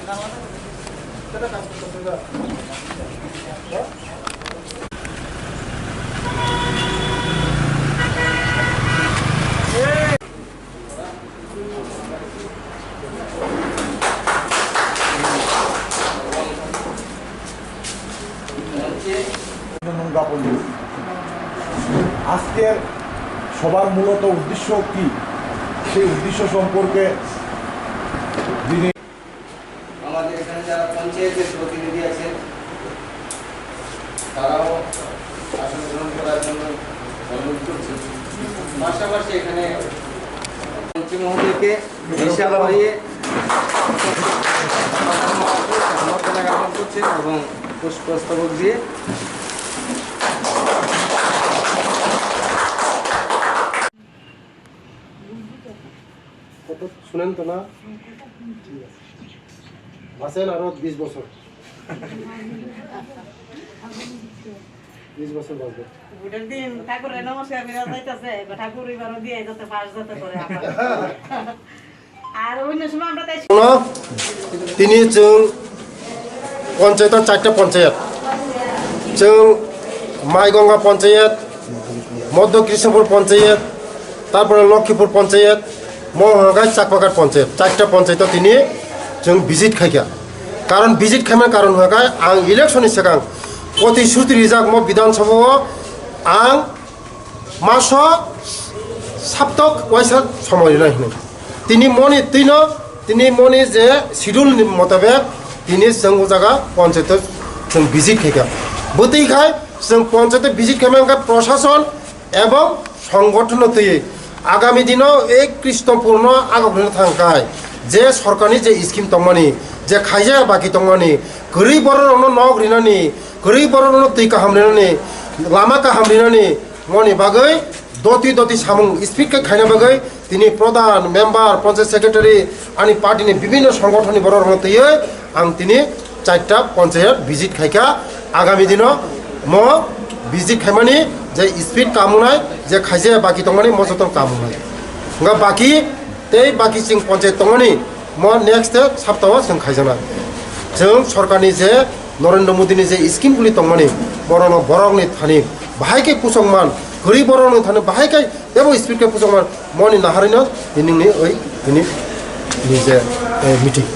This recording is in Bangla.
আজকের সবার মূলত উদ্দেশ্য কি, সেই উদ্দেশ্য সম্পর্কে যিনি আমাদের এখানে যারা পঞ্চায়েতের প্রতিনিধি আছেন তারাও আসন গ্রহণ করার জন্য অনুরোধ করছি। পাশাপাশি এখানে মন্ত্রী মহোদয়কে হিসাব করিয়ে সম্বর্ধনা জ্ঞাপন করছেন এবং পুষ্পস্তবক দিয়ে শুনেন তো না, আছেন আরো 20 বছর 20 বছর বাঁচবে। ঠাকুরের নমস্কার যাইতেছে ঠাকুর এবারও দিয়ে যাতে পাশ যেতে করে আর অন্য সময় আমরা তাই তিনি जों পঞ্চায়েতের 4টা পঞ্চায়েত, जों মাইগঙ্গা পঞ্চায়েত, মধ্য কৃষ্ণপুর পঞ্চায়েত, তারপরে লক্ষ্মীপুর পঞ্চায়েত, মহাগাই চাকপাঘাট পঞ্চায়েत 4টা পঞ্চায়েत তিনি जों ভিজিট খাইকা। কারণ ভিজিট খাইनायनि কারণ হगाय आं इलेक्शननि सिगां प्रतिश्रुति रिजाक म विधानसभायाव आं मासो सप्ताह वाइसा समय नहीं তিনি মনি তিনি মনি যে শিডিউল মোতাবেক তিনি जों জায়গা পঞ্চায়েত जों ভিজিট খাইকা। বতেইখায় जों পঞ্চায়েত ভিজিট খাইनायनि প্রশাসন এবং সংগঠন তৈরি আগামী দিনও এই কৃষ্ণপূর্ণ আগামী থাকায় যে সরকারনি যে স্কিম দंमानि যে খাইজা বাকি दंमानि गरीब बर'नो न' ग्रिनानि गरीब बर'नो दै काहामरिनानि लामा काहामरिनानि मनि बागै दति सामुं स्पिडकै खाइना बागै তিনি প্রধান মেম্বার পঞ্চায়েত সেক্রেটারি আনি পার্টিনি বিভিন্ন সংগঠননি বড় তৈরি आं তিনি 4টা পঞ্চায়েত ভিজিট খাইকা। আগামী দিনও म ভিজিট খাইমানি যে স্পিড কামুনাय যে খাইজা বাকি दंमानि म जतन कामुनाय nga बाकी तै बाकी जों पञ्चायत दंमानि म नेक्स्ट सप्ताहाव जों खाइजानाय जों सरकारनि जे नरेन्द्र मोदीनि जे स्किमगुলি दंमानि बर'नो बर'नि थानि बाहायकै पुसंमान गरीब बर'नो थानि बाहायकै देबो स्पिडकै पुसंमान मनि नाहारिनो दिनैनि ओइ दिनै जे मिटिं